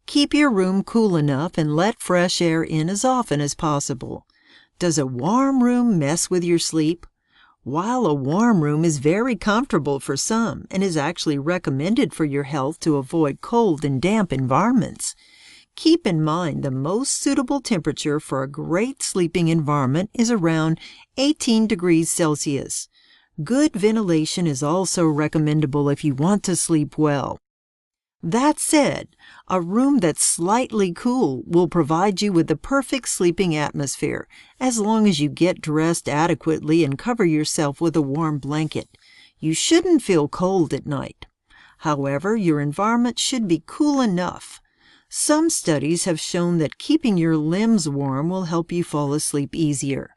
Keep your room cool enough and let fresh air in as often as possible. Does a warm room mess with your sleep? While a warm room is very comfortable for some and is actually recommended for your health to avoid cold and damp environments, keep in mind the most suitable temperature for a great sleeping environment is around 18 degrees Celsius. Good ventilation is also recommendable if you want to sleep well. That said, a room that's slightly cool will provide you with the perfect sleeping atmosphere as long as you get dressed adequately and cover yourself with a warm blanket. You shouldn't feel cold at night. However, your environment should be cool enough. Some studies have shown that keeping your limbs warm will help you fall asleep easier.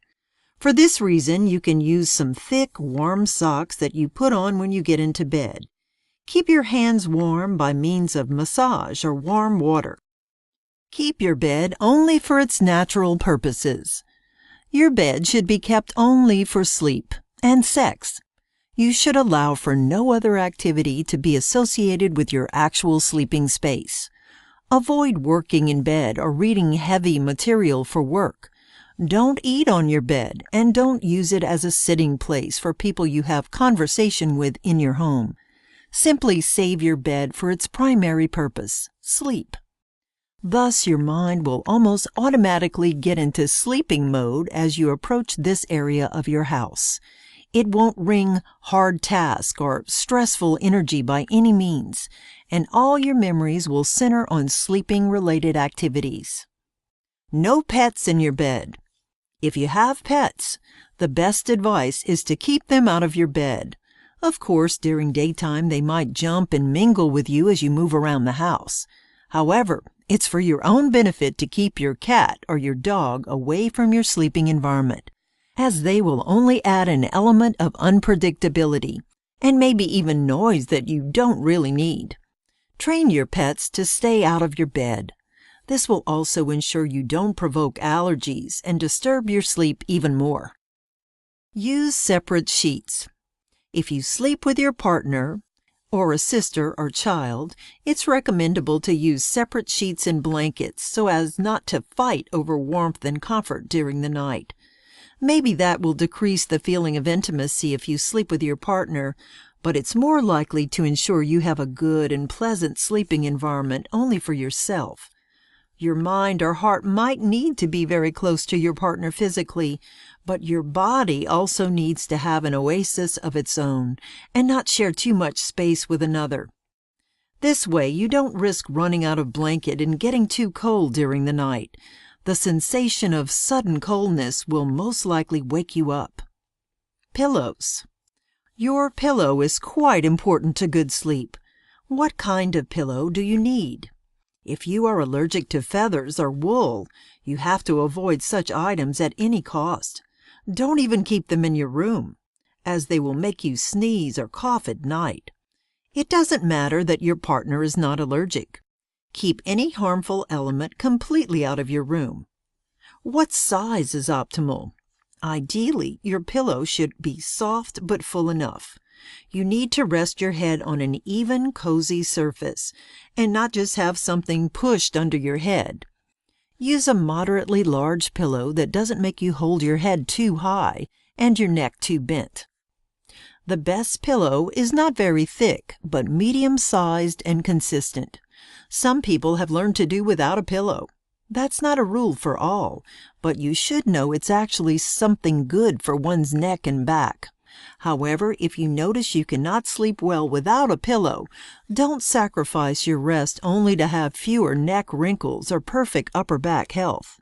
For this reason, you can use some thick, warm socks that you put on when you get into bed. Keep your hands warm by means of massage or warm water. Keep your bed only for its natural purposes. Your bed should be kept only for sleep and sex. You should allow for no other activity to be associated with your actual sleeping space. Avoid working in bed or reading heavy material for work. Don't eat on your bed, and don't use it as a sitting place for people you have conversation with in your home. Simply save your bed for its primary purpose, sleep. Thus, your mind will almost automatically get into sleeping mode as you approach this area of your house. It won't ring hard task or stressful energy by any means, and all your memories will center on sleeping-related activities. No pets in your bed. If you have pets, the best advice is to keep them out of your bed. Of course, during daytime, they might jump and mingle with you as you move around the house. However, it's for your own benefit to keep your cat or your dog away from your sleeping environment, as they will only add an element of unpredictability and maybe even noise that you don't really need. Train your pets to stay out of your bed. This will also ensure you don't provoke allergies and disturb your sleep even more. Use separate sheets. If you sleep with your partner, or a sister or child, it's recommendable to use separate sheets and blankets so as not to fight over warmth and comfort during the night. Maybe that will decrease the feeling of intimacy if you sleep with your partner, but it's more likely to ensure you have a good and pleasant sleeping environment only for yourself. Your mind or heart might need to be very close to your partner physically, but your body also needs to have an oasis of its own and not share too much space with another. This way, you don't risk running out of blanket and getting too cold during the night. The sensation of sudden coldness will most likely wake you up. Pillows. Your pillow is quite important to good sleep. What kind of pillow do you need? If you are allergic to feathers or wool, you have to avoid such items at any cost. Don't even keep them in your room, as they will make you sneeze or cough at night. It doesn't matter that your partner is not allergic. Keep any harmful element completely out of your room. What size is optimal? Ideally, your pillow should be soft but full enough. You need to rest your head on an even, cozy surface, and not just have something pushed under your head. Use a moderately large pillow that doesn't make you hold your head too high and your neck too bent. The best pillow is not very thick, but medium-sized and consistent. Some people have learned to do without a pillow. That's not a rule for all, but you should know it's actually something good for one's neck and back. However, if you notice you cannot sleep well without a pillow, don't sacrifice your rest only to have fewer neck wrinkles or perfect upper back health.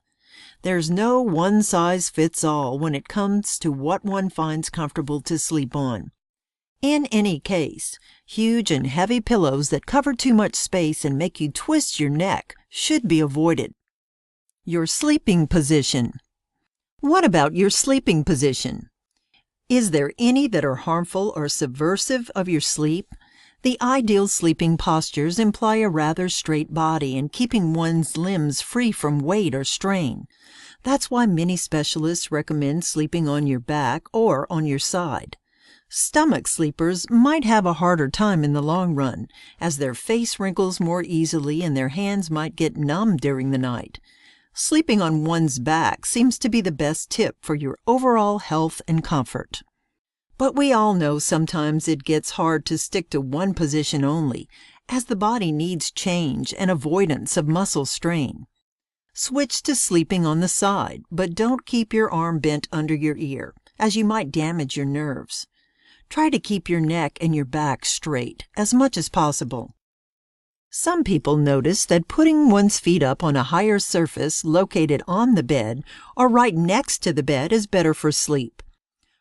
There's no one-size-fits-all when it comes to what one finds comfortable to sleep on. In any case, huge and heavy pillows that cover too much space and make you twist your neck should be avoided. Your sleeping position. What about your sleeping position? Is there any that are harmful or subversive of your sleep? The ideal sleeping postures imply a rather straight body and keeping one's limbs free from weight or strain. That's why many specialists recommend sleeping on your back or on your side. Stomach sleepers might have a harder time in the long run, as their face wrinkles more easily and their hands might get numb during the night. Sleeping on one's back seems to be the best tip for your overall health and comfort. But we all know sometimes it gets hard to stick to one position only, as the body needs change and avoidance of muscle strain. Switch to sleeping on the side, but don't keep your arm bent under your ear, as you might damage your nerves. Try to keep your neck and your back straight as much as possible. Some people notice that putting one's feet up on a higher surface located on the bed or right next to the bed is better for sleep.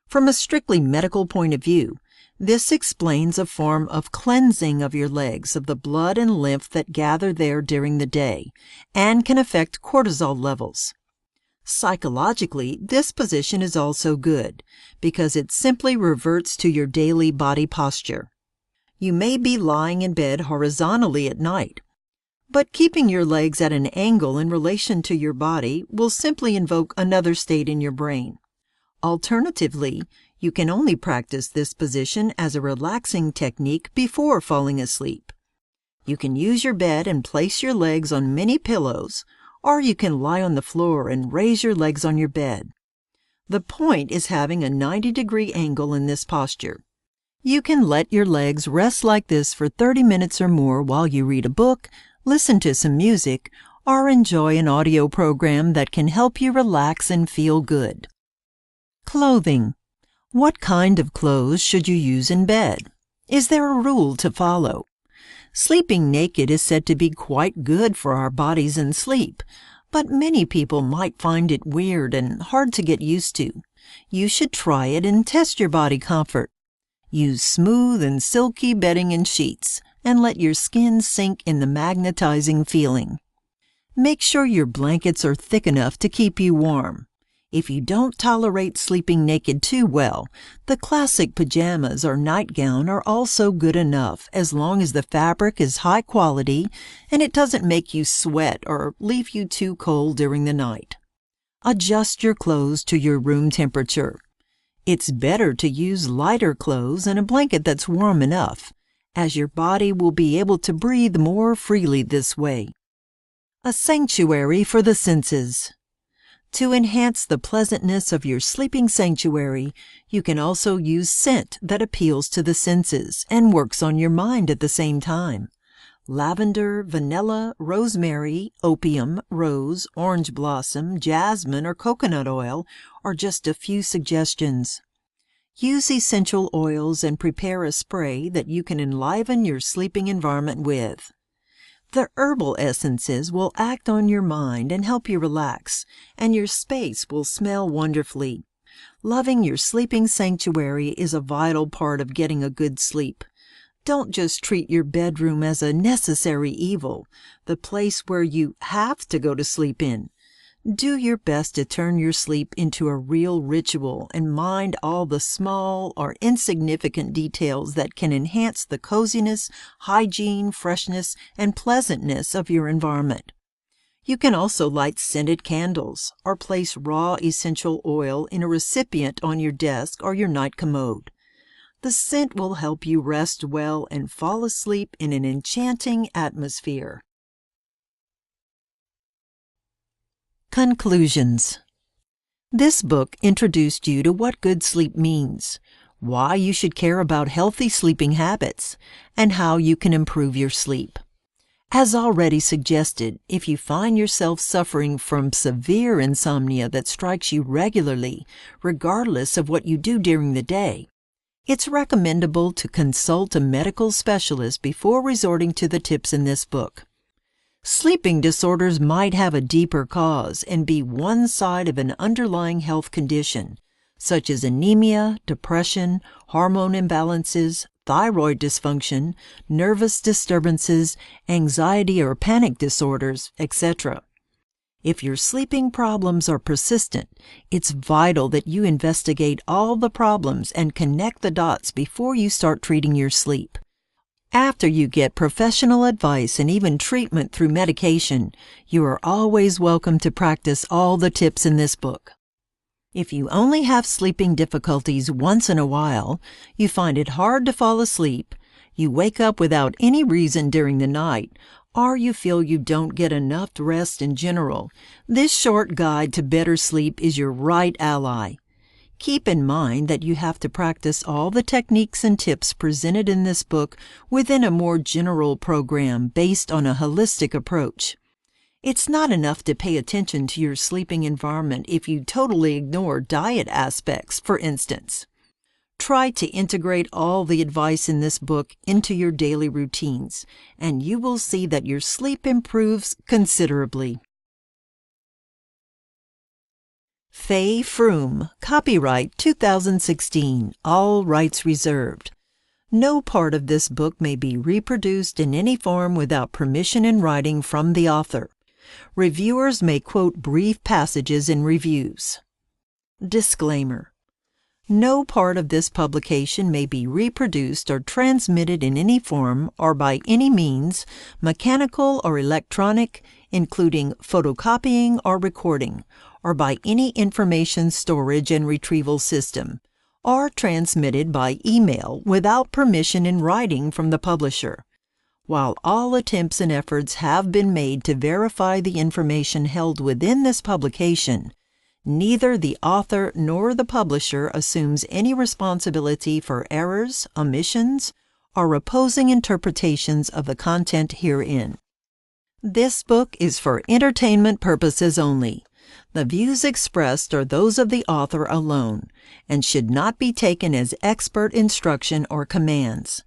From a strictly medical point of view, this explains a form of cleansing of your legs of the blood and lymph that gather there during the day and can affect cortisol levels. Psychologically, this position is also good because it simply reverts to your daily body posture. You may be lying in bed horizontally at night, but keeping your legs at an angle in relation to your body will simply invoke another state in your brain. Alternatively, you can only practice this position as a relaxing technique before falling asleep. You can use your bed and place your legs on many pillows, or you can lie on the floor and raise your legs on your bed. The point is having a 90-degree angle in this posture. You can let your legs rest like this for 30 minutes or more while you read a book, listen to some music, or enjoy an audio program that can help you relax and feel good. Clothing. What kind of clothes should you use in bed? Is there a rule to follow? Sleeping naked is said to be quite good for our bodies in sleep, but many people might find it weird and hard to get used to. You should try it and test your body comfort. Use smooth and silky bedding and sheets, and let your skin sink in the magnetizing feeling. Make sure your blankets are thick enough to keep you warm. If you don't tolerate sleeping naked too well, the classic pajamas or nightgown are also good enough as long as the fabric is high quality and it doesn't make you sweat or leave you too cold during the night. Adjust your clothes to your room temperature. It's better to use lighter clothes and a blanket that's warm enough, as your body will be able to breathe more freely this way. A sanctuary for the senses. To enhance the pleasantness of your sleeping sanctuary, you can also use scent that appeals to the senses and works on your mind at the same time. Lavender, vanilla, rosemary, opium, rose, orange blossom, jasmine, or coconut oil are just a few suggestions. Use essential oils and prepare a spray that you can enliven your sleeping environment with. The herbal essences will act on your mind and help you relax, and your space will smell wonderfully. Loving your sleeping sanctuary is a vital part of getting a good sleep. Don't just treat your bedroom as a necessary evil, the place where you have to go to sleep in. Do your best to turn your sleep into a real ritual and mind all the small or insignificant details that can enhance the coziness, hygiene, freshness, and pleasantness of your environment. You can also light scented candles or place raw essential oil in a recipient on your desk or your night commode. The scent will help you rest well and fall asleep in an enchanting atmosphere. Conclusions. This book introduced you to what good sleep means, why you should care about healthy sleeping habits, and how you can improve your sleep. As already suggested, if you find yourself suffering from severe insomnia that strikes you regularly, regardless of what you do during the day, it's recommendable to consult a medical specialist before resorting to the tips in this book. Sleeping disorders might have a deeper cause and be one side of an underlying health condition, such as anemia, depression, hormone imbalances, thyroid dysfunction, nervous disturbances, anxiety or panic disorders, etc. If your sleeping problems are persistent, it's vital that you investigate all the problems and connect the dots before you start treating your sleep. After you get professional advice and even treatment through medication, you are always welcome to practice all the tips in this book. If you only have sleeping difficulties once in a while, you find it hard to fall asleep, you wake up without any reason during the night, or you feel you don't get enough rest in general, this short guide to better sleep is your right ally. Keep in mind that you have to practice all the techniques and tips presented in this book within a more general program based on a holistic approach. It's not enough to pay attention to your sleeping environment if you totally ignore diet aspects, for instance. Try to integrate all the advice in this book into your daily routines, and you will see that your sleep improves considerably. Faye Froome, copyright 2016, all rights reserved. No part of this book may be reproduced in any form without permission in writing from the author. Reviewers may quote brief passages in reviews. Disclaimer. No part of this publication may be reproduced or transmitted in any form or by any means, mechanical or electronic, including photocopying or recording, or by any information storage and retrieval system, or transmitted by email without permission in writing from the publisher. While all attempts and efforts have been made to verify the information held within this publication, neither the author nor the publisher assumes any responsibility for errors, omissions, or opposing interpretations of the content herein. This book is for entertainment purposes only. The views expressed are those of the author alone and should not be taken as expert instruction or commands.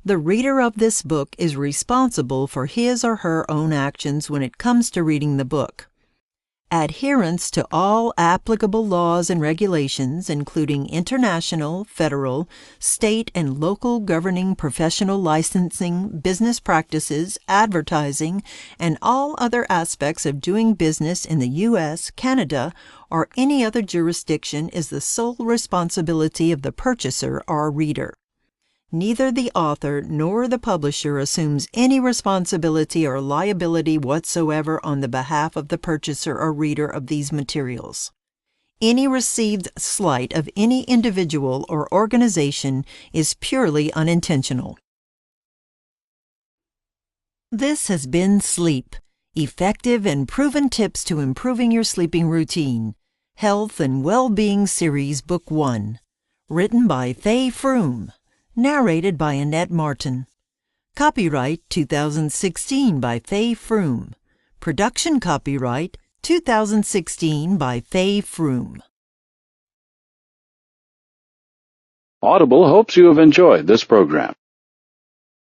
The reader of this book is responsible for his or her own actions when it comes to reading the book. Adherence to all applicable laws and regulations, including international, federal, state, and local governing professional licensing, business practices, advertising, and all other aspects of doing business in the U.S., Canada, or any other jurisdiction is the sole responsibility of the purchaser or reader. Neither the author nor the publisher assumes any responsibility or liability whatsoever on the behalf of the purchaser or reader of these materials. Any received slight of any individual or organization is purely unintentional. This has been Sleep, Effective and Proven Tips to Improving Your Sleeping Routine, Health and Well-Being Series, Book 1, written by Faye Froome. Narrated by Annette Martin. Copyright 2016 by Faye Froome. Production copyright 2016 by Faye Froome. Audible hopes you have enjoyed this program.